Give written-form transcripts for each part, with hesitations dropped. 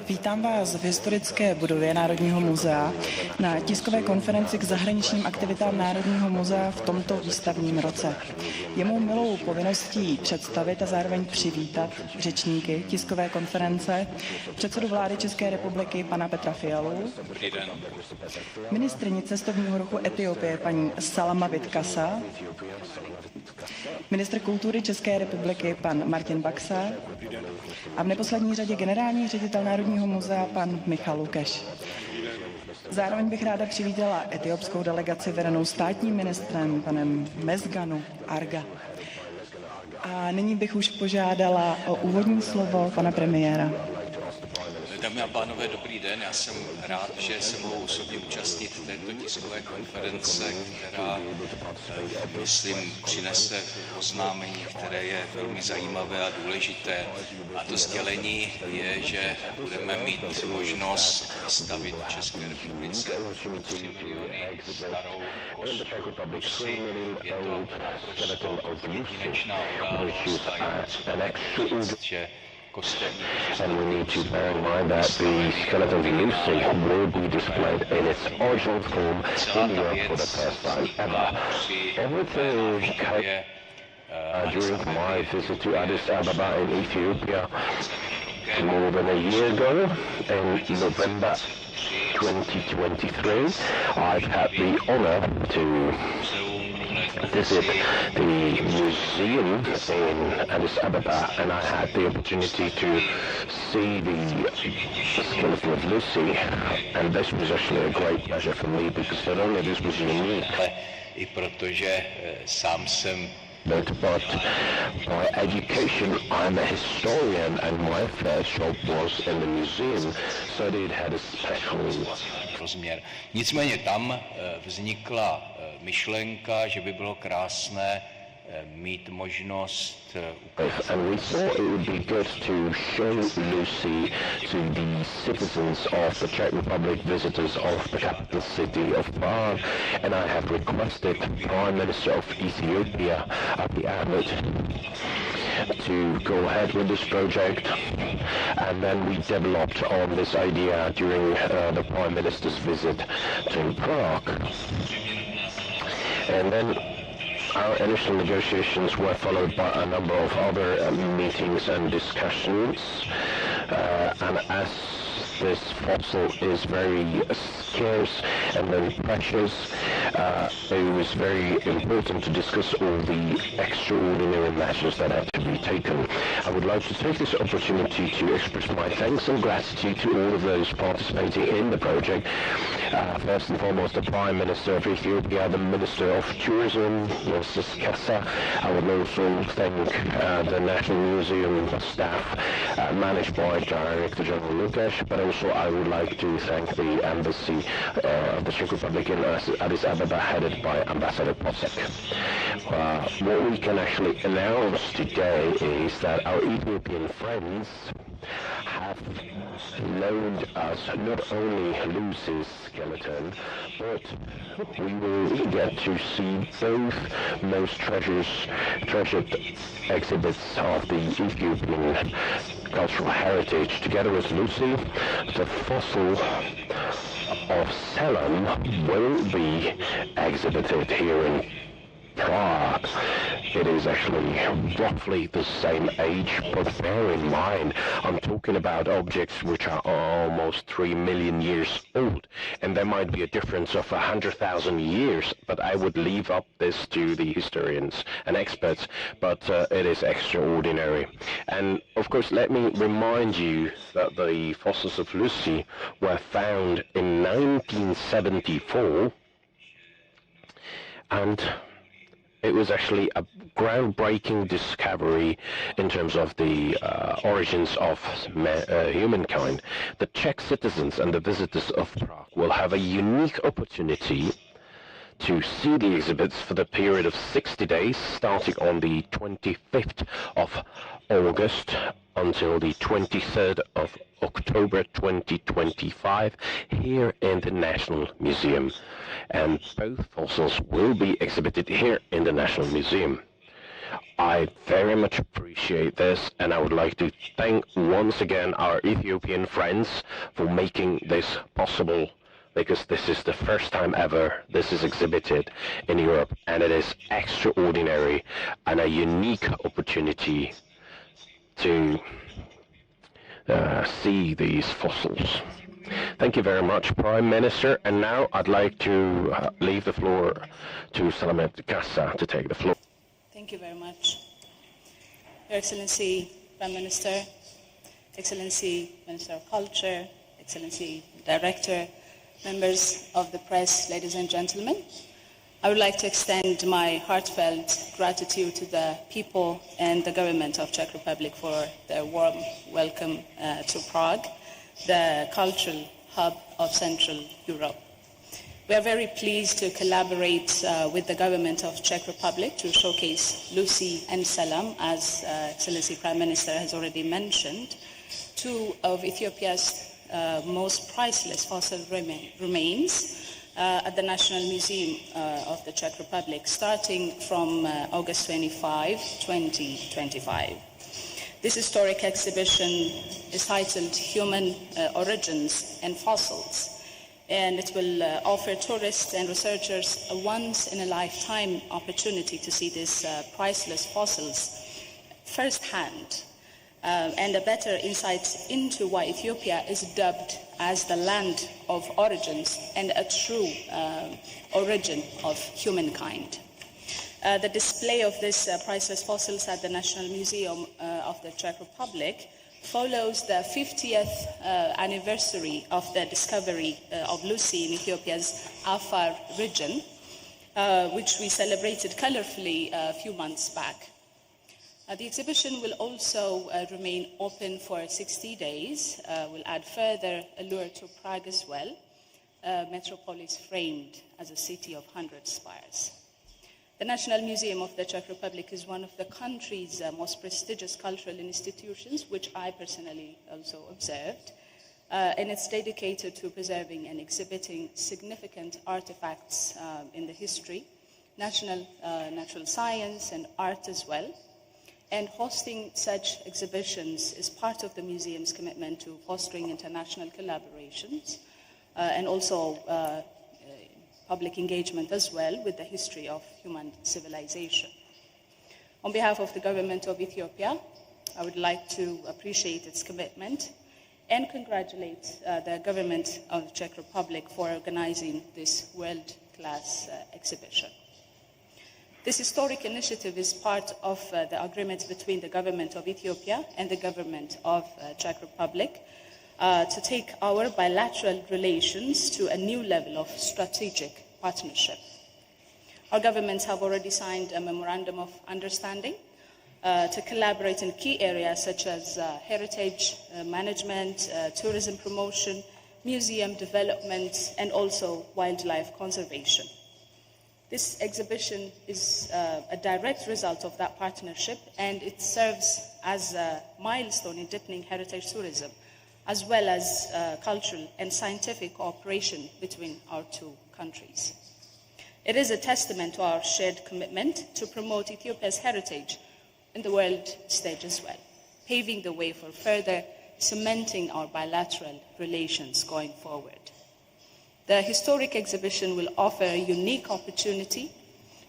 Vítám vás v historické budově Národního muzea na tiskové konferenci k zahraničním aktivitám Národního muzea v tomto výstavním roce. Je mou milou povinností představit a zároveň přivítat řečníky tiskové konference, předsedu vlády České republiky pana Petra Fialu, ministryni cestovního ruchu Etiopie paní Salama Vitkasa, ministr kultury České republiky pan Martin Baxa a v neposlední řadě generální ředitel Národního muzea pan Michal Lukeš. Zároveň bych ráda přivítala etiopskou delegaci vedenou státním ministrem panem Mesganu Arga. A nyní bych už požádala o úvodní slovo pana premiéra. Dámy a pánové, dobrý den. Já jsem rád, že se mohu osobně účastnit této tiskové konference, která, myslím, přinese oznámení, které je velmi zajímavé a důležité. A to sdělení je, že budeme mít možnost stavit v České republice 3 miliony starou Lucy. Je to jedinečná událost, že and we need to bear in mind that the skeleton of Lucy will be displayed in its original form in Europe for the first time ever. Everything during my visit to Addis Ababa in Ethiopia more than a year ago, in November 2023, I've had the honor to visit the museum in Addis Ababa, and I had the opportunity to see the skeleton of Lucy, and this was actually a great pleasure for me because not only this was unique, I protože sám jsem but by education I'm a historian, and my first job was in the museum, so it had a special rozměr. Nicméně tam vznikla myšlenka, že by bylo krásné mít možnost and we thought it would be good to show Lucy to the citizens of the Czech Republic, visitors of the capital city of Prague, and I have requested Prime Minister of Ethiopia, Abiy Ahmed, to go ahead with this project, and then we developed on this idea during the Prime Minister's visit to Prague. And then our initial negotiations were followed by a number of other meetings and discussions, and as this fossil is very scarce and very precious, it was very important to discuss all the extraordinary measures that have to be taken. I would like to take this opportunity to express my thanks and gratitude to all of those participating in the project. First and foremost, the Prime Minister of Ethiopia, the Minister of Tourism, Mrs. Kassa. I would also thank the National Museum staff, managed by Director General Lukash, but also I would like to thank the Embassy of the Czech Republic in Addis Ababa, headed by Ambassador Posek. What we can actually announce today is that our Ethiopian friends have loaned us not only Lucy's skeleton, but we will get to see both most treasured exhibits of the Ethiopian cultural heritage. Together with Lucy, the fossil of Selim will be exhibited here in Prague. It is actually roughly the same age, but bear in mind, I'm talking about objects which are almost 3 million years old, and there might be a difference of 100,000 years, but I would leave up this to the historians and experts, but it is extraordinary. And of course, let me remind you that the fossils of Lucy were found in 1974, and it was actually a groundbreaking discovery in terms of the origins of humankind. The Czech citizens and the visitors of Prague will have a unique opportunity to see the exhibits for the period of 60 days, starting on the 25th of August until the 23rd of October 2025 here in the National Museum. And both fossils will be exhibited here in the National Museum. I very much appreciate this, and I would like to thank once again our Ethiopian friends for making this possible, because this is the first time ever this is exhibited in Europe, and it is extraordinary and a unique opportunity to see these fossils. Thank you very much, Prime Minister. And now I'd like to leave the floor to Salamet Gassa to take the floor. Thank you very much. Your Excellency, Prime Minister, Excellency, Minister of Culture, Excellency, Director, members of the press, ladies and gentlemen, I would like to extend my heartfelt gratitude to the people and the government of Czech Republic for their warm welcome to Prague, the cultural hub of Central Europe. We are very pleased to collaborate with the government of Czech Republic to showcase Lucy and Selam, as Excellency Prime Minister has already mentioned, two of Ethiopia's most priceless fossil remains at the National Museum of the Czech Republic, starting from August 25, 2025. This historic exhibition is titled Human Origins and Fossils, and it will offer tourists and researchers a once-in-a-lifetime opportunity to see these priceless fossils firsthand, and a better insight into why Ethiopia is dubbed as the land of origins and a true origin of humankind. The display of these priceless fossils at the National Museum of the Czech Republic follows the 50th anniversary of the discovery of Lucy in Ethiopia's Afar region, which we celebrated colorfully a few months back. The exhibition will also remain open for 60 days. Will add further allure to Prague as well, a metropolis framed as a city of 100 spires. The National Museum of the Czech Republic is one of the country's most prestigious cultural institutions, which I personally also observed, and it's dedicated to preserving and exhibiting significant artifacts in the history, natural science and art as well. And hosting such exhibitions is part of the museum's commitment to fostering international collaborations and also public engagement as well with the history of human civilization. On behalf of the government of Ethiopia, I would like to appreciate its commitment and congratulate the government of the Czech Republic for organizing this world-class exhibition. This historic initiative is part of the agreement between the government of Ethiopia and the government of Czech Republic to take our bilateral relations to a new level of strategic partnership. Our governments have already signed a memorandum of understanding to collaborate in key areas such as heritage management, tourism promotion, museum development, and also wildlife conservation. This exhibition is a direct result of that partnership, and it serves as a milestone in deepening heritage tourism, as well as cultural and scientific cooperation between our two countries. It is a testament to our shared commitment to promote Ethiopia's heritage in the world stage as well, paving the way for further cementing our bilateral relations going forward. The historic exhibition will offer a unique opportunity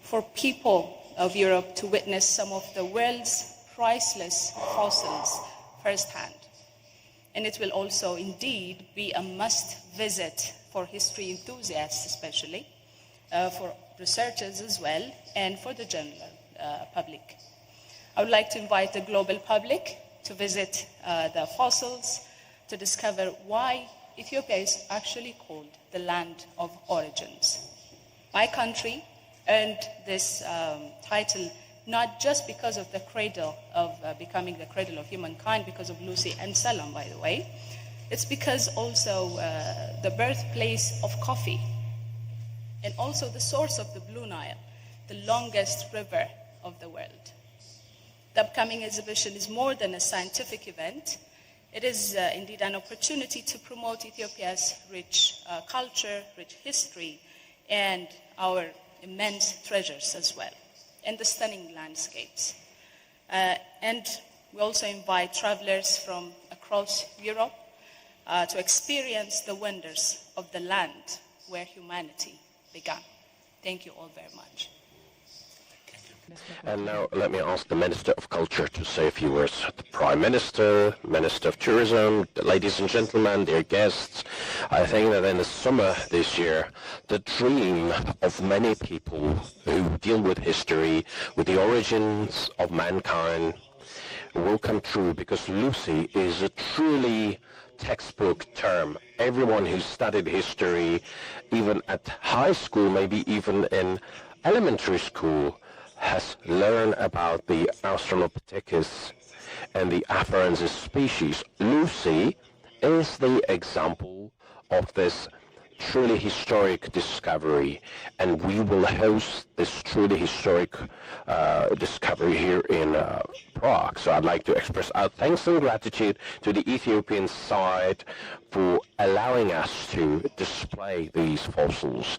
for people of Europe to witness some of the world's priceless fossils firsthand. And it will also indeed be a must-visit for history enthusiasts especially, for researchers as well, and for the general public. I would like to invite the global public to visit the fossils, to discover why Ethiopia is actually called the land of origins. My country earned this title not just because of the cradle of becoming the cradle of humankind, because of Lucy and Selam, by the way. It's because also the birthplace of coffee, and also the source of the Blue Nile, the longest river of the world. The upcoming exhibition is more than a scientific event. It is indeed an opportunity to promote Ethiopia's rich culture, rich history, and our immense treasures as well, and the stunning landscapes. And we also invite travelers from across Europe to experience the wonders of the land where humanity began. Thank you all very much. And now let me ask the Minister of Culture to say a few words. The Prime Minister, Minister of Tourism, ladies and gentlemen, dear guests, I think that in the summer this year, the dream of many people who deal with history, with the origins of mankind, will come true, because Lucy is a truly textbook term. Everyone who studied history, even at high school, maybe even in elementary school, has learned about the Australopithecus and the Afarensis species. Lucy is the example of this truly historic discovery, and we will host this truly historic discovery here in Prague. So I'd like to express our thanks and gratitude to the Ethiopian side for allowing us to display these fossils.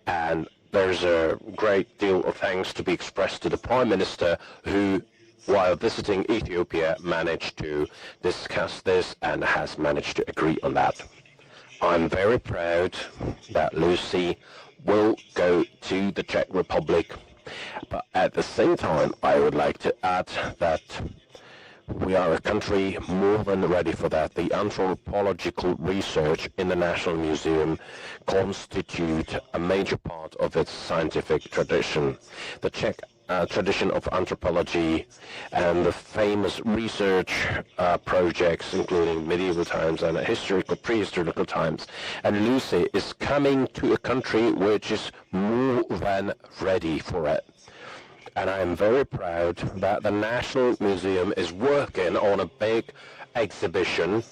And there's a great deal of thanks to be expressed to the Prime Minister, who, while visiting Ethiopia, managed to discuss this and has managed to agree on that. I'm very proud that Lucy will go to the Czech Republic, but at the same time I would like to add that we are a country more than ready for that. The anthropological research in the National Museum constitute a major part of its scientific tradition. The Czech tradition of anthropology and the famous research projects, including medieval times and historical, prehistorical times. And Lucy is coming to a country which is more than ready for it. And I am very proud that the National Museum is working on a big exhibition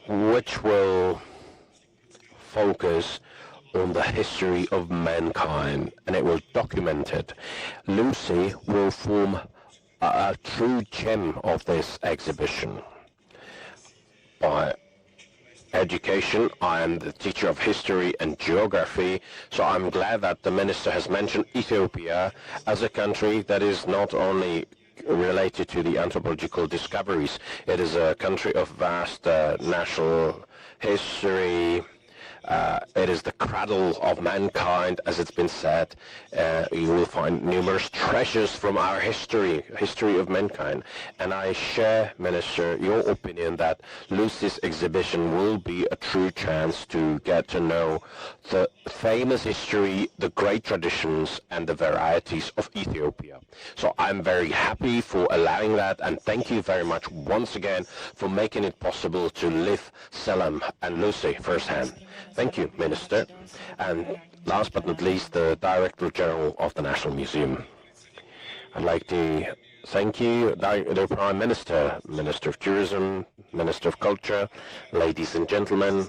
which will focus on the history of mankind, and it will document it. Lucy will form a true gem of this exhibition. By education, I am the teacher of history and geography, so I'm glad that the minister has mentioned Ethiopia as a country that is not only related to the anthropological discoveries. It is a country of vast national history. It is the cradle of mankind, as it's been said. You will find numerous treasures from our history of mankind. And I share, Minister, your opinion that Lucy's exhibition will be a true chance to get to know the famous history, the great traditions, and the varieties of Ethiopia. So I'm very happy for allowing that, and thank you very much once again for making it possible to live Selam and Lucy firsthand. Thank you, Minister. And last but not least, the Director General of the National Museum. I'd like to thank you, the Prime Minister, Minister of Tourism, Minister of Culture, ladies and gentlemen.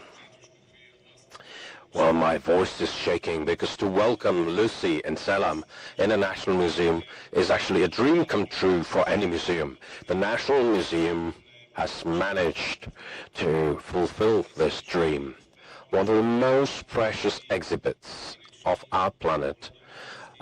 Well, my voice is shaking because to welcome Lucy and Selam in a National Museum is actually a dream come true for any museum. The National Museum has managed to fulfill this dream. One of the most precious exhibits of our planet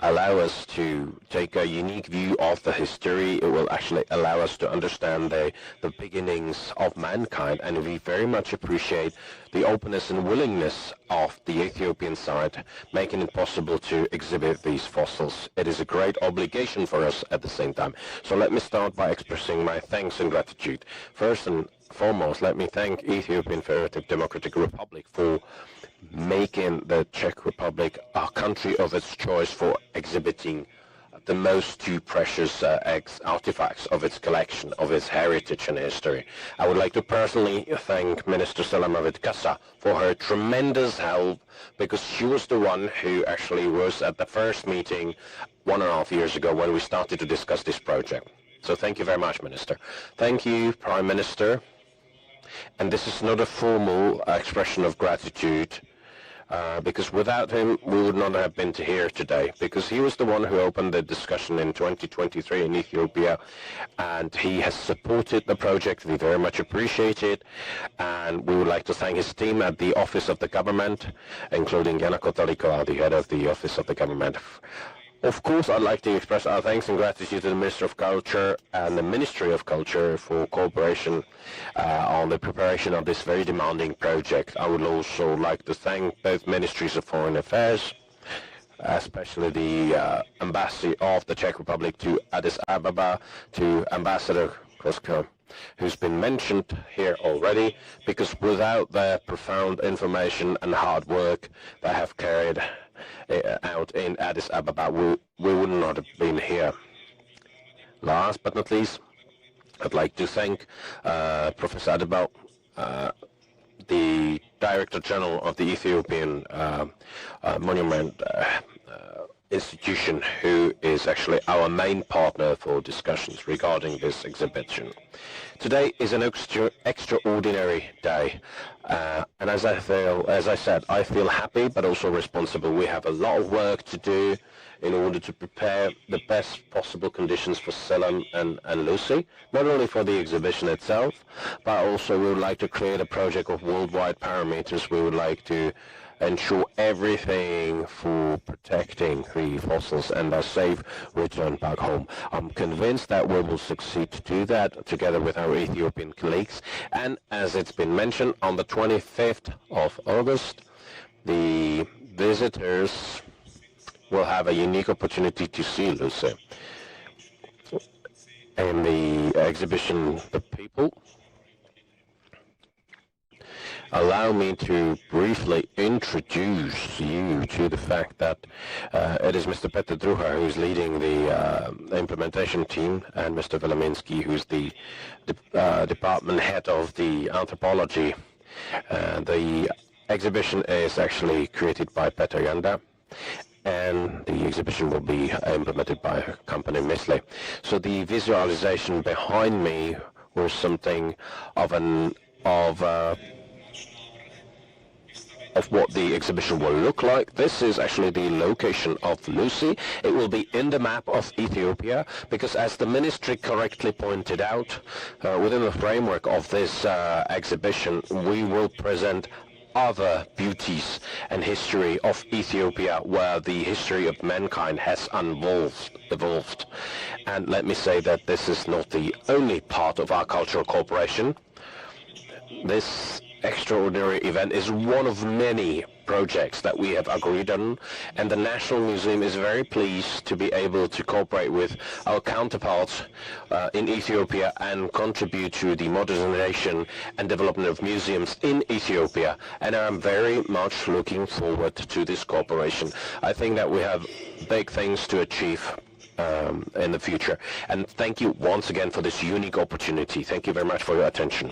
allow us to take a unique view of the history. It will actually allow us to understand the beginnings of mankind, and we very much appreciate the openness and willingness of the Ethiopian side, making it possible to exhibit these fossils. It is a great obligation for us at the same time. So let me start by expressing my thanks and gratitude. First and foremost, let me thank Ethiopian Federative Democratic Republic for making the Czech Republic a country of its choice for exhibiting the most two precious artifacts of its collection, of its heritage and history. I would like to personally thank Minister Selamavit Kassa for her tremendous help, because she was the one who actually was at the first meeting 1.5 years ago when we started to discuss this project. So thank you very much, Minister. Thank you, Prime Minister. And this is not a formal expression of gratitude, because without him we would not have been here today, because he was the one who opened the discussion in 2023 in Ethiopia, and he has supported the project. We very much appreciate it, and we would like to thank his team at the Office of the Government, including Yana Kotalikova, the head of the Office of the Government. Of course, I'd like to express our thanks and gratitude to the Minister of Culture and the Ministry of Culture for cooperation on the preparation of this very demanding project. I would also like to thank both Ministries of Foreign Affairs, especially the Embassy of the Czech Republic to Addis Ababa, to Ambassador Kosko, who's been mentioned here already, because without their profound information and hard work they have carried out in Addis Ababa, we would not have been here. Last but not least, I'd like to thank Professor Adebayo, the Director General of the Ethiopian Monument Institution, who is actually our main partner for discussions regarding this exhibition. Today is an extraordinary day, and as I said, I feel happy but also responsible. We have a lot of work to do in order to prepare the best possible conditions for Selim and Lucy, not only for the exhibition itself, but also we would like to create a project of worldwide parameters. We would like to ensure everything for protecting the fossils and their safe return back home. I'm convinced that we will succeed to do that together with our Ethiopian colleagues. And as it's been mentioned, on the 25th of August, the visitors will have a unique opportunity to see Lucy. In the exhibition, The People, allow me to briefly introduce you to the fact that it is Mr. Petr Druha who is leading the implementation team, and Mr. Veliminsky, who's the department head of the anthropology. The exhibition is actually created by Petr Janda, and the exhibition will be implemented by a company, Misli. So the visualization behind me was something of what the exhibition will look like. This is actually the location of Lucy. It will be in the map of Ethiopia, because as the ministry correctly pointed out, within the framework of this exhibition, we will present other beauties and history of Ethiopia where the history of mankind has evolved. And let me say that this is not the only part of our cultural cooperation. This extraordinary event is one of many projects that we have agreed on, and the National Museum is very pleased to be able to cooperate with our counterparts in Ethiopia and contribute to the modernization and development of museums in Ethiopia, and I'm very much looking forward to this cooperation. I think that we have big things to achieve in the future, and thank you once again for this unique opportunity. Thank you very much for your attention.